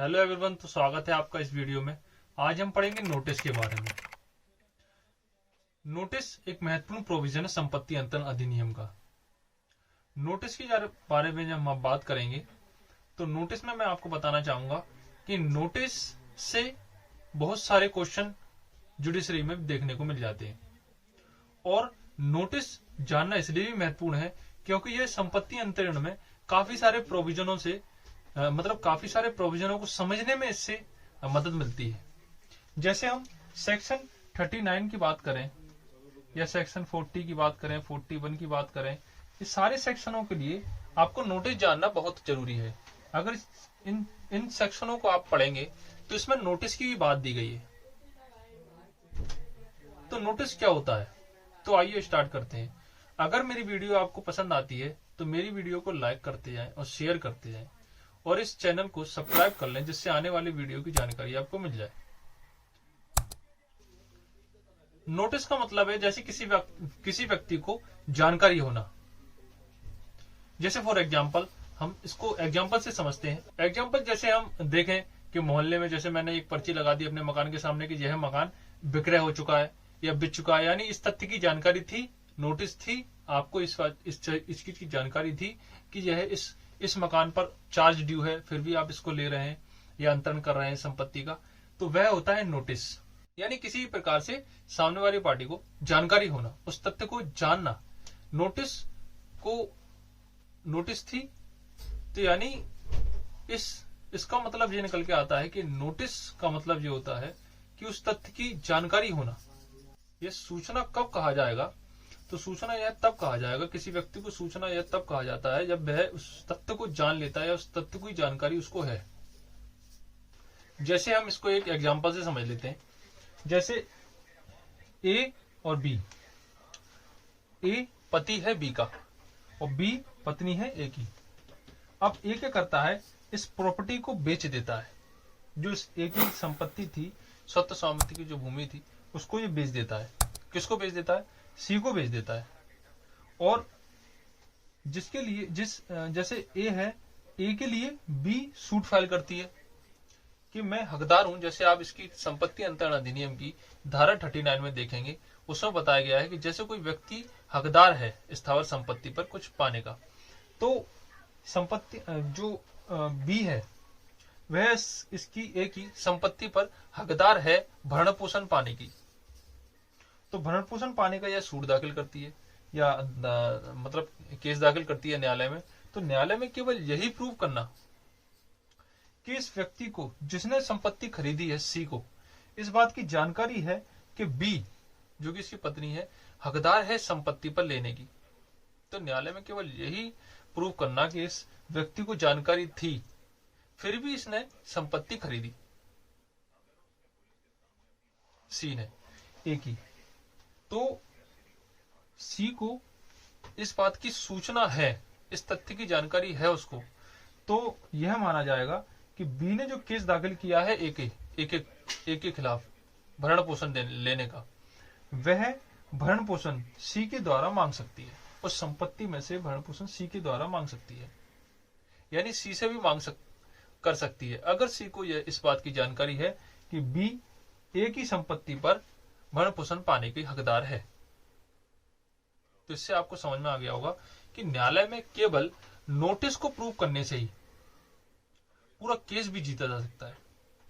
Hello everyone, तो स्वागत है आपका इस वीडियो में। आज हम पढ़ेंगे नोटिस के बारे में। नोटिस एक महत्वपूर्ण प्रोविजन है संपत्ति अंतरण अधिनियम का। नोटिस के बारे में जब हम बात करेंगे तो नोटिस में मैं आपको बताना चाहूंगा कि नोटिस से बहुत सारे क्वेश्चन जुडिशरी में देखने को मिल जाते हैं। और नोटिस जानना इसलिए भी महत्वपूर्ण है क्योंकि यह संपत्ति अंतरण में काफी सारे प्रोविजनों से काफी सारे प्रोविजनों को समझने में इससे मदद मिलती है। जैसे हम सेक्शन 39 की बात करें या सेक्शन 40 की बात करें, 41 की बात करें, इस सारे सेक्शनों के लिए आपको नोटिस जानना बहुत जरूरी है। अगर इन सेक्शनों को आप पढ़ेंगे तो इसमें नोटिस की भी बात दी गई है। तो नोटिस क्या होता है, तो आइए स्टार्ट करते हैं। अगर मेरी वीडियो आपको पसंद आती है तो मेरी वीडियो को लाइक करते जाएं और शेयर करते जाएं और इस चैनल को सब्सक्राइब कर लें जिससे आने वाली वीडियो की जानकारी आपको मिल जाए। नोटिस का मतलब है जैसे किसी व्यक्ति को जानकारी होना। जैसे फॉर एग्जांपल हम इसको एग्जांपल से समझते हैं। एग्जांपल जैसे हम देखें कि मोहल्ले में जैसे मैंने एक पर्ची लगा दी अपने मकान के सामने कि यह मकान विक्रय हो चुका है या बिक चुका है, यानी इस तथ्य की जानकारी थी, नोटिस थी, आपको इस चीज की जानकारी थी कि यह इस मकान पर चार्ज ड्यू है, फिर भी आप इसको ले रहे हैं या अंतरण कर रहे हैं संपत्ति का, तो वह होता है नोटिस। यानी किसी प्रकार से सामने वाली पार्टी को जानकारी होना, उस तथ्य को जानना। नोटिस थी तो यानी इसका मतलब ये निकल के आता है कि नोटिस का मतलब ये होता है कि उस तथ्य की जानकारी होना। यह सूचना कब कहा जाएगा, तो सूचना यह तब कहा जाएगा, किसी व्यक्ति को सूचना यह तब कहा जाता है जब वह उस तथ्य को जान लेता है या उस तथ्य की जानकारी उसको है। जैसे हम इसको एक एग्जांपल से समझ लेते हैं। जैसे ए और बी, ए पति है बी का और बी पत्नी है ए की। अब ए क्या करता है, इस प्रॉपर्टी को बेच देता है। जो इस ए की संपत्ति थी, स्वतः स्वामित्व की जो भूमि थी, उसको ये बेच देता है। किसको बेच देता है? सी को बेच देता है। और जिसके लिए जैसे ए है, ए के लिए बी सूट फाइल करती है कि मैं हकदार हूं। जैसे आप इसकी संपत्ति अंतरण अधिनियम की धारा 39 में देखेंगे, उसमें बताया गया है कि जैसे कोई व्यक्ति हकदार है स्थावर संपत्ति पर कुछ पाने का, तो संपत्ति जो बी है वह इसकी ए की संपत्ति पर हकदार है भरण पोषण पाने की। तो भरण पोषण पाने का यह सूट दाखिल करती है या केस दाखिल करती है न्यायालय में। तो न्यायालय में केवल यही प्रूव करना कि इस व्यक्ति को, जिसने संपत्ति खरीदी है सी को, इस बात की जानकारी है कि बी जो कि इसकी पत्नी है हकदार है संपत्ति पर लेने की। तो न्यायालय में केवल यही प्रूव करना कि इस व्यक्ति को जानकारी थी, फिर भी इसने संपत्ति खरीदी सी ने ए की। तो सी को इस बात की सूचना है, इस तथ्य की जानकारी है उसको, तो यह माना जाएगा कि बी ने जो केस दाखिल किया है ए के खिलाफ भरण पोषण लेने का, वह भरण पोषण सी के द्वारा मांग सकती है। उस संपत्ति में से भरण पोषण सी के द्वारा मांग सकती है, यानी सी से भी कर सकती है अगर सी को यह इस बात की जानकारी है कि बी ए की संपत्ति पर भरण पोषण पाने के हकदार है। तो इससे आपको समझ में आ गया होगा कि न्यायालय में केवल नोटिस को प्रूव करने से ही पूरा केस भी जीता जा सकता है।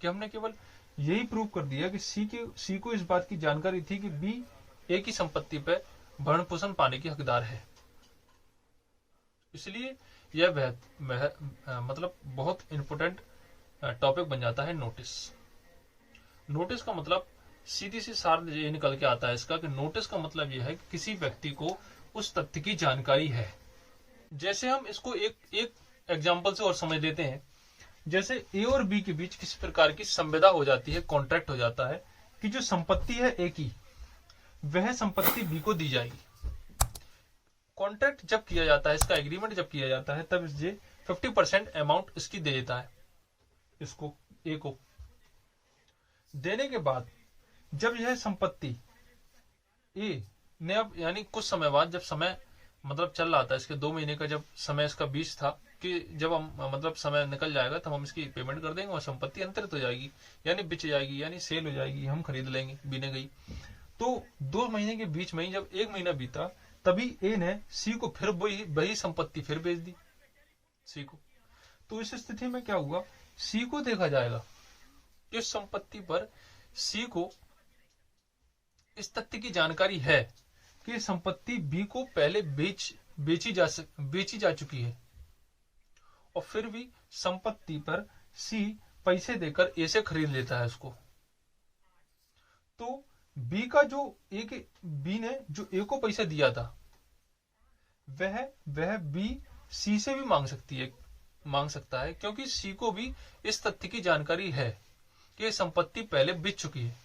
कि हमने केवल यही प्रूव कर दिया कि सी को इस बात की जानकारी थी कि बी ए की संपत्ति पर भरण पोषण पाने की हकदार है। इसलिए यह बहुत इंपोर्टेंट टॉपिक बन जाता है नोटिस। नोटिस का मतलब सीधी सी सार ये निकल के आता है इसका कि नोटिस का मतलब यह है कि किसी व्यक्ति को उस तथ्य की जानकारी है। जैसे हम इसको एक एग्जांपल से और समझ लेते हैं। जैसे ए और बी के बीच किसी प्रकार की संविदा हो जाती है, कॉन्ट्रैक्ट हो जाता है कि जो संपत्ति है ए की, वह संपत्ति बी को दी जाएगी। कॉन्ट्रैक्ट जब किया जाता है, इसका एग्रीमेंट जब किया जाता है, तब ये 50% अमाउंट इसकी दे देता है, इसको ए को। देने के बाद जब यह संपत्ति ए ने अब यानी कुछ समय बाद, जब समय चल रहा था, इसके 2 महीने का जब समय इसका बीच था, कि जब हम मतलब समय निकल जाएगा तब हम इसकी पेमेंट कर देंगे और संपत्ति अंतरित हो जाएगी, यानी बिच जाएगी, यानी सेल हो जाएगी, हम खरीद लेंगे, बी ने गई। तो 2 महीने के बीच में ही जब 1 महीना बीता तभी ए ने सी को फिर वही संपत्ति फिर बेच दी सी को। तो इस स्थिति में क्या हुआ, सी को देखा जाएगा इस संपत्ति पर सी को इस तथ्य की जानकारी है कि संपत्ति बी को पहले बेची जा चुकी है, और फिर भी संपत्ति पर सी पैसे देकर ए से खरीद लेता है उसको। तो बी ने जो ए को पैसा दिया था वह बी सी से भी मांग सकता है, क्योंकि सी को भी इस तथ्य की जानकारी है कि संपत्ति पहले बिक चुकी है।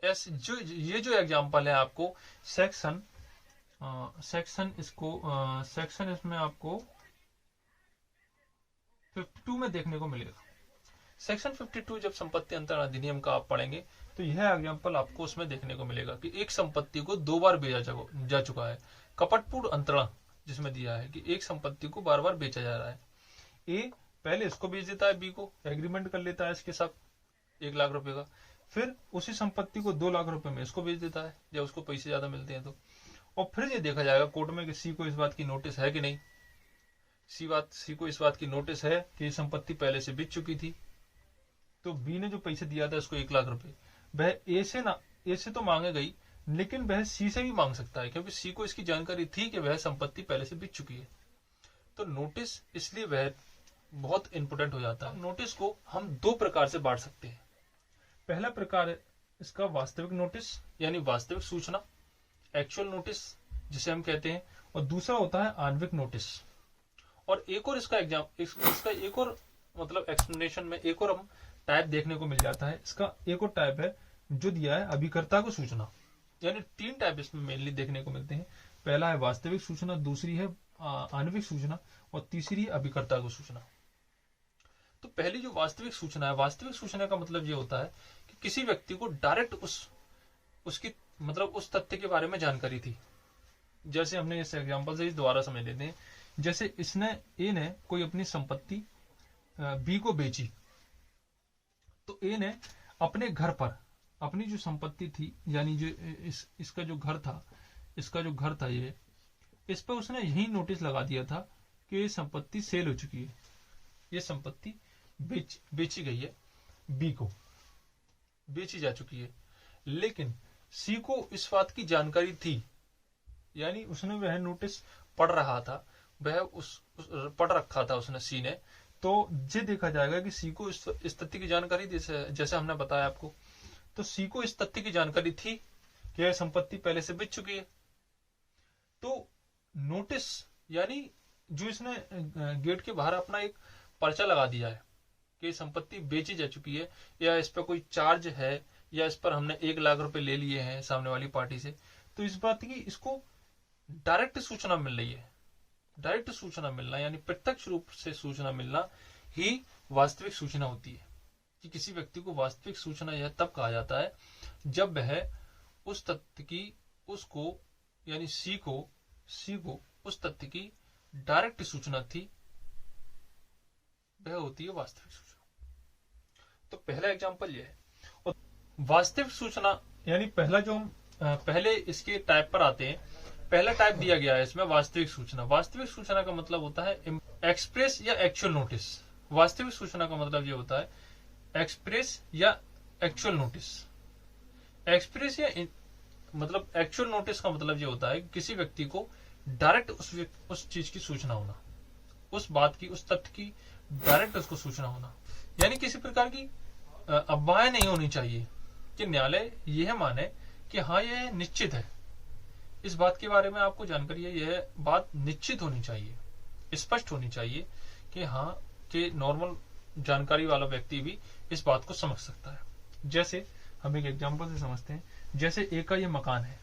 ये जो एग्जांपल है आपको सेक्शन इसमें आपको 52 में देखने को मिलेगा। सेक्शन 52 जब संपत्ति अंतरण अधिनियम का आप पढ़ेंगे तो यह एग्जांपल आपको उसमें देखने को मिलेगा कि एक संपत्ति को 2 बार बेचा जा चुका है। कपटपूर्ण अंतरण जिसमें दिया है कि एक संपत्ति को बार बार बेचा जा रहा है। ए पहले इसको बेच देता है बी को, एग्रीमेंट कर लेता है इसके साथ 1 लाख रुपए का, फिर उसी संपत्ति को 2 लाख रुपए में इसको बेच देता है जब उसको पैसे ज्यादा मिलते हैं तो। और फिर ये देखा जाएगा कोर्ट में कि सी को इस बात की नोटिस है कि नहीं। सी को इस बात की नोटिस है कि संपत्ति पहले से बिक चुकी थी। तो बी ने जो पैसे दिया था इसको 1 लाख रुपए, वह ए से तो मांगे गई, लेकिन वह सी से भी मांग सकता है क्योंकि सी को इसकी जानकारी थी कि वह संपत्ति पहले से बिक चुकी है। तो नोटिस इसलिए वह बहुत इंपोर्टेंट हो जाता है। नोटिस को हम 2 प्रकार से बांट सकते हैं। पहला प्रकार है इसका वास्तविक नोटिस यानी वास्तविक सूचना, एक्चुअल नोटिस जिसे हम कहते हैं, और दूसरा होता है आणविक नोटिस। और एक और इसका एक और मतलब एक्सप्लेनेशन में एक और हम टाइप देखने को मिल जाता है। इसका एक और टाइप है जो दिया है अभिकर्ता को सूचना, यानी 3 टाइप इसमें मेनली देखने को मिलते हैं। पहला है वास्तविक सूचना, दूसरी है आणविक सूचना, और तीसरी है अभिकर्ता को सूचना। तो पहली जो वास्तविक सूचना है, वास्तविक सूचना का मतलब ये होता है कि किसी व्यक्ति को डायरेक्ट उसकी मतलब उस तथ्य के बारे में जानकारी थी। जैसे हमने इस एग्जांपल से दोबारा समझ लेते हैं। जैसे ए ने कोई अपनी संपत्ति बी को बेची, तो ए ने अपने घर पर अपनी जो संपत्ति थी, यानी जो इसका जो घर था ये, इस पर उसने यही नोटिस लगा दिया था कि ये संपत्ति सेल हो चुकी है, ये संपत्ति बेची गई है, बी को बेची जा चुकी है। लेकिन सी को इस बात की जानकारी थी, यानी उसने वह नोटिस पढ़ रहा था, वह पढ़ रखा था उसने सी ने। तो ये देखा जाएगा कि सी को इस तथ्य की जानकारी जैसे हमने बताया आपको, तो सी को इस तथ्य की जानकारी थी कि यह संपत्ति पहले से बिक चुकी है। तो नोटिस यानी जो इसने गेट के बाहर अपना एक पर्चा लगा दिया है कि संपत्ति बेची जा चुकी है, या इस पर कोई चार्ज है, या इस पर हमने 1 लाख रुपए ले लिए हैं सामने वाली पार्टी से, तो इस बात की इसको डायरेक्ट सूचना मिल रही है। डायरेक्ट सूचना मिलना यानी प्रत्यक्ष रूप से सूचना मिलना ही वास्तविक सूचना होती है। कि किसी व्यक्ति को वास्तविक सूचना यह तब कहा जाता है जब वह उस तथ्य की उसको यानी सी को उस तथ्य की डायरेक्ट सूचना थी, वह होती है वास्तविक सूचना। तो पहला एग्जांपल यह है। और वास्तविक सूचना यानी पहला जो हम पहले इसके टाइप पर आते हैं, पहला टाइप दिया गया है इसमें वास्तविक सूचना। वास्तविक सूचना का मतलब होता है एक्सप्रेस या एक्चुअल नोटिस। वास्तविक सूचना का मतलब ये होता है एक्सप्रेस या एक्चुअल नोटिस। एक्सप्रेस या मतलब एक्चुअल नोटिस का मतलब ये होता है कि किसी व्यक्ति को डायरेक्ट उस चीज की सूचना होना, उस बात की, उस तथ्य की डायरेक्ट उसको सूचना होना। यानी किसी प्रकार की अफवाहें नहीं होनी चाहिए कि न्यायालय यह माने कि हाँ यह निश्चित है, इस बात के बारे में आपको जानकारी है, यह बात निश्चित होनी चाहिए, स्पष्ट होनी चाहिए कि हाँ कि नॉर्मल जानकारी वाला व्यक्ति भी इस बात को समझ सकता है। जैसे हम एक एग्जांपल से समझते हैं। जैसे ए का ये मकान है,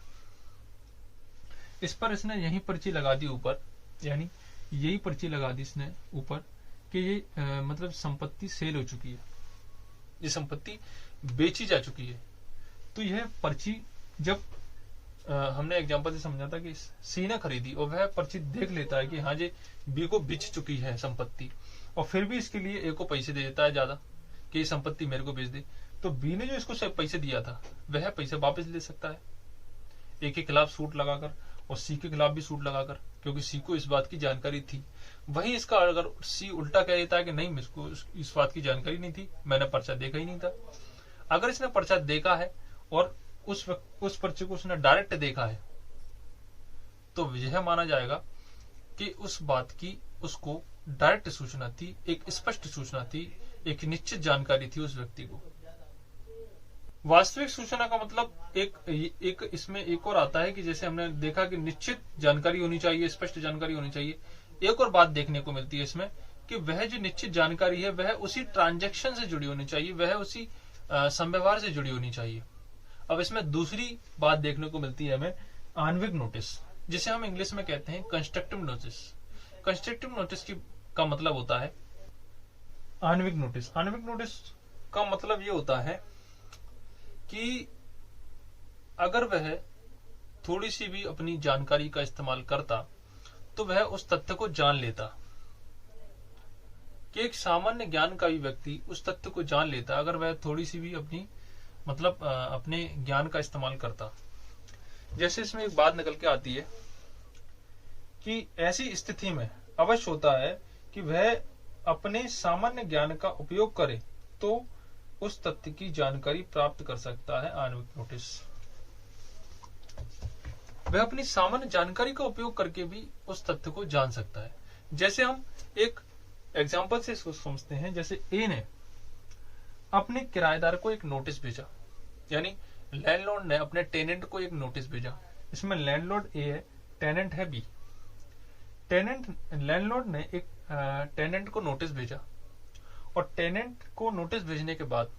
इस पर इसने यही पर्ची लगा दी ऊपर, यानी यही पर्ची लगा दी इसने ऊपर कि ये मतलब संपत्ति सेल हो चुकी है, ये संपत्ति बेची जा चुकी है। तो यह पर्ची जब हमने एग्जांपल से समझा था कि सी ने खरीदी और वह पर्ची देख लेता है कि हाँ जी बी को बिच चुकी है संपत्ति, और फिर भी इसके लिए ए को पैसे दे देता है ज्यादा कि ये संपत्ति मेरे को बेच दे, तो बी ने जो इसको पैसे दिया था वह पैसे वापस ले सकता है ए के खिलाफ सूट लगाकर और सी के खिलाफ भी सूट लगाकर, क्योंकि सी को इस बात की जानकारी थी। वही इसका अगर सी उल्टा कह देता है कि नहीं मुझको इस बात की जानकारी नहीं थी, मैंने पर्चा देखा ही नहीं था। अगर इसने पर्चा देखा है और उस पर्चे को उसने डायरेक्ट देखा है तो यह माना जाएगा कि उस बात की उसको डायरेक्ट सूचना थी, एक स्पष्ट सूचना थी, एक निश्चित जानकारी थी उस व्यक्ति को। वास्तविक सूचना का मतलब एक इसमें एक और आता है कि जैसे हमने देखा कि निश्चित जानकारी होनी चाहिए, स्पष्ट जानकारी होनी चाहिए। एक और बात देखने को मिलती है इसमें कि वह जो निश्चित जानकारी है वह उसी ट्रांजैक्शन से जुड़ी होनी चाहिए, वह उसी संव्यवहार से जुड़ी होनी चाहिए। अब इसमें दूसरी बात देखने को मिलती है हमें आणविक नोटिस, जिसे हम इंग्लिश में कहते हैं कंस्ट्रक्टिव नोटिस। कंस्ट्रक्टिव नोटिस का मतलब होता है आणविक नोटिस। आणविक नोटिस का मतलब ये होता है कि अगर वह थोड़ी सी भी अपनी जानकारी का इस्तेमाल करता तो वह उस तथ्य को जान लेता, कि एक सामान्य ज्ञान का भी व्यक्ति उस तथ्य को जान लेता अगर वह थोड़ी सी भी अपने ज्ञान का इस्तेमाल करता। जैसे इसमें एक बात निकल के आती है कि ऐसी स्थिति में अवश्य होता है कि वह अपने सामान्य ज्ञान का उपयोग करे तो उस तथ्य की जानकारी प्राप्त कर सकता है आणविक नोटिस। वह अपनी सामान्य जानकारी का उपयोग करके भी उस तथ्य को जान सकता है। जैसे हम एक एग्जाम्पल से इसको समझते हैं। जैसे ए ने अपने किराएदार को एक नोटिस भेजा, यानी लैंडलॉर्ड ने अपने टेनेंट को एक नोटिस भेजा। इसमें लैंडलॉर्ड ए है, टेनेंट है बी। लैंडलॉर्ड ने एक टेनेंट को नोटिस भेजा और टेनेंट को नोटिस भेजने के बाद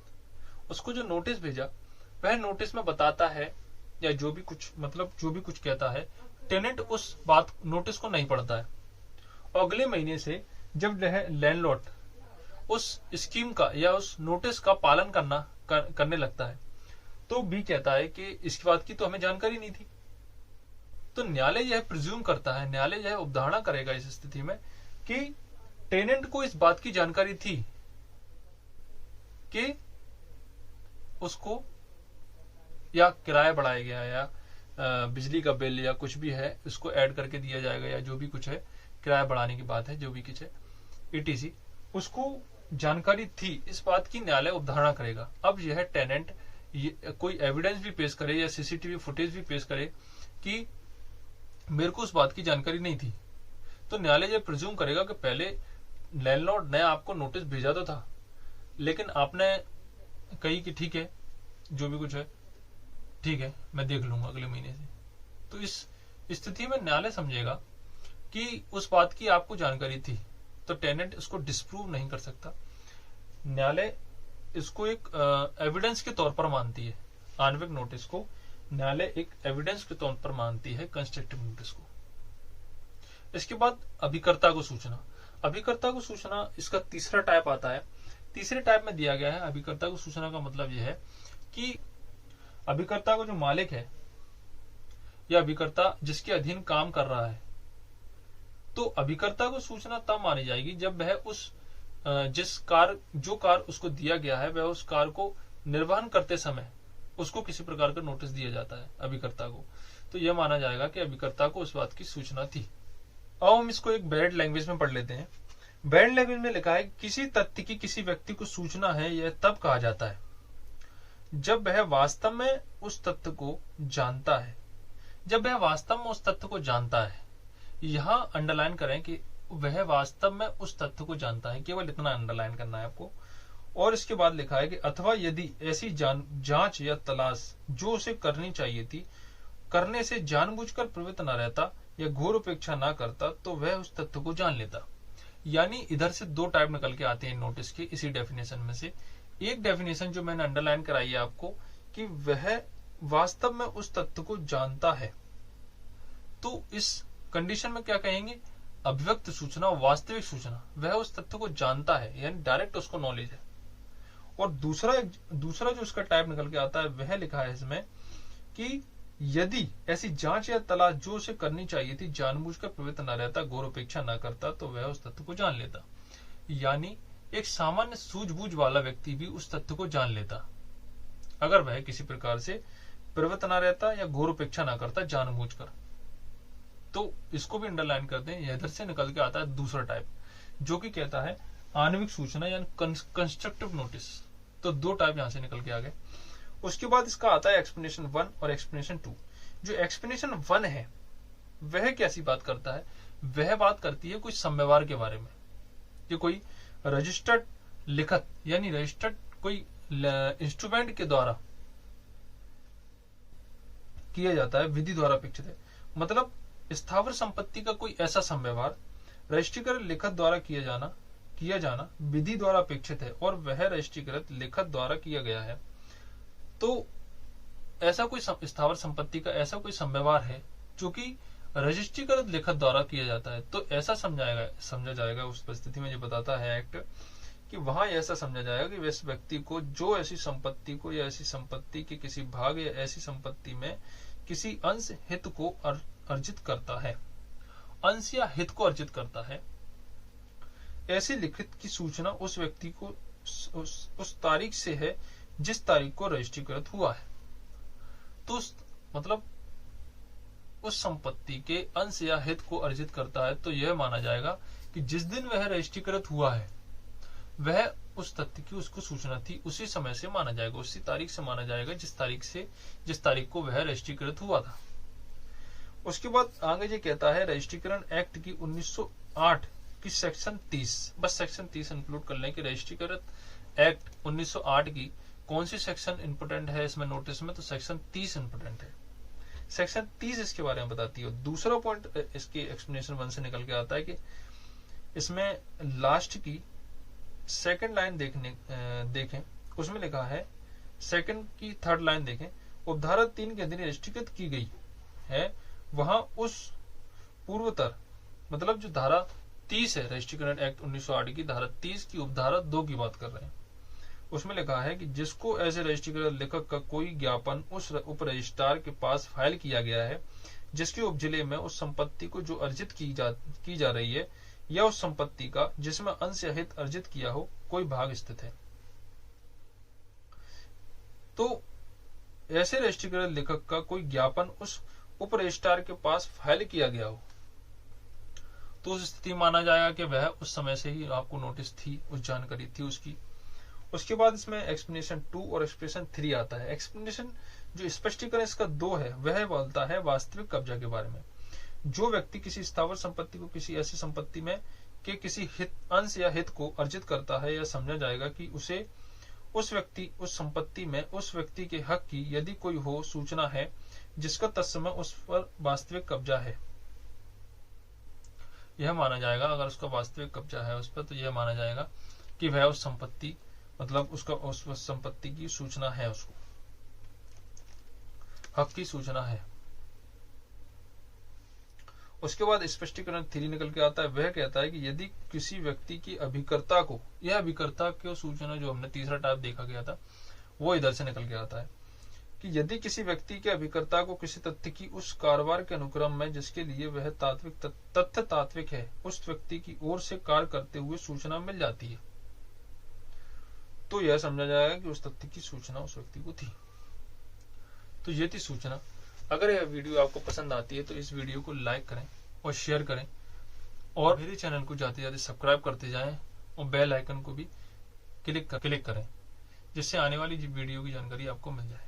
उसको जो नोटिस भेजा वह नोटिस में बताता है या जो भी कुछ कहता है, टेनेंट उस बात नोटिस को नहीं पढ़ता है। और अगले महीने से जब लैंडलॉर्ड उस स्कीम का या उस नोटिस का पालन करने लगता है तो बी कहता है कि इसकी बात की तो हमें जानकारी नहीं थी। तो न्यायालय यह प्रिज्यूम करता है, न्यायालय यह अवधारणा करेगा इस स्थिति में कि टेनेंट को इस बात की जानकारी थी कि उसको या किराया बढ़ाया गया या बिजली का बिल या कुछ भी है उसको ऐड करके दिया जाएगा या जो भी कुछ है किराया बढ़ाने की बात है जो भी कुछ है ETC उसको जानकारी थी, इस बात की न्यायालय अवधारणा करेगा। अब यह टेनेंट कोई एविडेंस भी पेश करे या CCTV फुटेज भी पेश करे कि मेरे को उस बात की जानकारी नहीं थी, तो न्यायालय यह प्रिज्यूम करेगा कि पहले लैंडलॉर्ड ने आपको नोटिस भेजा तो था लेकिन आपने कही कि ठीक है जो भी कुछ है ठीक है मैं देख लूंगा अगले महीने से। तो इस स्थिति में न्यायालय समझेगा कि उस बात की आपको जानकारी थी, तो टेनेंट इसको डिस्प्रूव नहीं कर सकता। न्यायालय इसको एक एविडेंस के तौर पर मानती है। आणविक नोटिस को न्यायालय एक एविडेंस के तौर पर मानती है कंस्ट्रक्टिव नोटिस को। इसके बाद अभिकर्ता को सूचना। अभिकर्ता को सूचना इसका तीसरा टाइप आता है। तीसरे टाइप में दिया गया है अभिकर्ता को सूचना का मतलब यह है कि अभिकर्ता को जो मालिक है या अभिकर्ता जिसके अधीन काम कर रहा है, तो अभिकर्ता को सूचना तब मानी जाएगी जब वह उस जो कार उसको दिया गया है वह उस कार को निर्वहन करते समय उसको किसी प्रकार का नोटिस दिया जाता है अभिकर्ता को, तो यह माना जाएगा कि अभिकर्ता को उस बात की सूचना थी। अब हम इसको एक बैड लैंग्वेज में पढ़ लेते हैं। बैड लैंग्वेज में लिखा है किसी तथ्य की किसी व्यक्ति को सूचना है यह तब कहा जाता है जब वह वास्तव में उस तथ्य को जानता है। जब वह वास्तव में उस तथ्य को जानता है, यहां अंडरलाइन करें कि वह वास्तव में उस तथ्य को जानता है, केवल इतना अंडरलाइन करना है आपको। और इसके बाद लिखा है कि अथवा यदि ऐसी जांच या तलाश जो उसे करनी चाहिए थी करने से जानबूझकर प्रवृत्त न रहता या घोर उपेक्षा न करता तो वह उस तथ्य को जान लेता। यानी इधर से दो टाइप निकल के आते हैं नोटिस के इसी डेफिनेशन में से। एक डेफिनेशन जो मैंने अंडरलाइन कराई है आपको कि वह वास्तव में उस तथ्य को जानता है, तो इस कंडीशन में क्या कहेंगे, अभिव्यक्त सूचना वास्तविक सूचना, वह उस तथ्य को जानता है यानी डायरेक्ट उसको नॉलेज है। और दूसरा जो उसका टाइप निकल के आता है वह लिखा है इसमें कि यदि ऐसी जांच या तलाश जो उसे करनी चाहिए थी जानबूझकर प्रवृत्त न रहता, गौर अपेक्षा न करता, तो वह उस तथ्य को जान लेता। यानी एक सामान्य सूझबूझ वाला व्यक्ति भी उस तथ्य को जान लेता अगर वह किसी प्रकार से प्रवृत्त न रहता या गौर अपेक्षा न करता जानबूझकर। तो इसको भी अंडरलाइन कर दें। इधर से निकल के आता है दूसरा टाइप, जो कि कहता है आणविक सूचना यानी कंस्ट्रक्टिव नोटिस। तो दो टाइप यहां से निकल के आ गए। उसके बाद इसका आता है एक्सप्लेनेशन 1 और एक्सप्लेनेशन 2। जो एक्सप्लेनेशन 1 है वह कैसी बात करता है, वह बात करती है कोई समव्यवहार के बारे में। ये कोई रजिस्टर्ड लिखत यानी रजिस्टर्ड कोई इंस्ट्रूमेंट के द्वारा किया जाता है, विधि द्वारा अपेक्षित है। मतलब स्थावर संपत्ति का कोई ऐसा समव्यवहार रजिस्ट्रीकृत लिखत द्वारा किया जाना विधि द्वारा अपेक्षित है और वह रजिस्ट्रीकृत लिखत द्वारा किया गया है। तो ऐसा कोई स्थावर संपत्ति का ऐसा कोई समव्यवहार है जो कि रजिस्ट्रीकृत लिखत द्वारा किया जाता है। तो ऐसा समझा जाएगा उस परिस्थिति में जो बताता है एक्ट कि वहां ऐसा समझा जाएगा कि वैसे व्यक्ति को जो ऐसी संपत्ति को या ऐसी संपत्ति के किसी भाग या ऐसी संपत्ति में किसी अंश हित को अर्जित करता है, अंश या हित को अर्जित करता है, ऐसी लिखित की सूचना उस व्यक्ति को उस तारीख से है जिस तारीख को रजिस्ट्रीकृत हुआ है। तो मतलब उस संपत्ति के अंश या हित को अर्जित करता है। तो यह माना जाएगा कि जिस दिन वह रजिस्ट्रीकृत हुआ है वह उस तथ्य की उसको सूचना थी, उसी समय से माना जाएगा, उसी तारीख से माना जाएगा जिस तारीख को वह रजिस्ट्रीकृत हुआ था। उसके बाद आगे ये कहता है रजिस्ट्रीकरण एक्ट की 1908 की सेक्शन 30, बस सेक्शन 30 इंक्लूड कर लें कि रजिस्ट्रीकृत एक्ट 1908 की कौन सी सेक्शन इंपोर्टेंट है इसमें नोटिस में, तो सेक्शन 30 इंपोर्टेंट है। सेक्शन 30 इसके बारे में बताती है। दूसरा पॉइंट इसकी एक्सप्लेनेशन 1 से निकल के आता है कि इसमें लास्ट की सेकंड लाइन देखें, उसमें लिखा है सेकंड की थर्ड लाइन देखें, उपधारा 3 के अधीन रजिस्ट्रीकृत की गई है वहां उस पूर्वतर मतलब जो धारा 30 है रजिस्ट्रीकरण एक्ट 1908 की धारा 30 की उपधारा 2 की बात कर रहे हैं। उसमें लिखा है कि जिसको ऐसे रजिस्ट्रीकृत लेखक का कोई ज्ञापन उस उप रजिस्ट्रार के पास फाइल किया गया है जिसके उपजिले में उस संपत्ति को जो अर्जित की जा रही है या उस संपत्ति का जिसमें अंश या हित अर्जित किया हो कोई भाग स्थित है, तो ऐसे रजिस्ट्रीकृत लेखक का कोई ज्ञापन उस उप रजिस्ट्रार के पास फाइल किया गया हो तो उस स्थिति माना जाएगा कि वह उस समय से ही आपको नोटिस थी, उस जानकारी थी उसकी। उसके बाद इसमें एक्सप्लेनेशन 2 और एक्सप्लेनेशन 3 आता है। एक्सप्लेनेशन जो स्पष्टीकरण इसका 2 है वह बोलता है वास्तविक कब्जा के बारे में। जो व्यक्ति किसी स्थावर संपत्ति को किसी ऐसी संपत्ति में के किसी हित अंश या हित को अर्जित करता है या समझा जाएगा कि उसे उस व्यक्ति उस संपत्ति में उस व्यक्ति के हक की यदि कोई हो सूचना है जिसका तत्समय उस पर वास्तविक कब्जा है, यह माना जाएगा अगर उसका वास्तविक कब्जा है उस पर, तो यह माना जाएगा कि वह उस संपत्ति मतलब उसका उस संपत्ति की सूचना है, उसको हक की सूचना है। उसके बाद स्पष्टीकरण 3 निकल के आता है। वह कहता है कि यदि किसी व्यक्ति की अभिकर्ता को, यह अभिकर्ता की सूचना जो हमने तीसरा टाइप देखा गया था वो इधर से निकल के आता है कि यदि किसी व्यक्ति के अभिकर्ता को किसी तथ्य की उस कारोबार के अनुक्रम में जिसके लिए वह तथ्य तात्विक है उस व्यक्ति की ओर से कार्य करते हुए सूचना मिल जाती है तो यह समझा जाएगा कि उस तथ्य की सूचना उस व्यक्ति को थी। तो ये थी सूचना। अगर यह वीडियो आपको पसंद आती है तो इस वीडियो को लाइक करें और शेयर करें और मेरे चैनल को जाते जाते सब्सक्राइब करते जाएं और बेल आइकन को भी क्लिक करें जिससे आने वाली वीडियो की जानकारी आपको मिल जाए।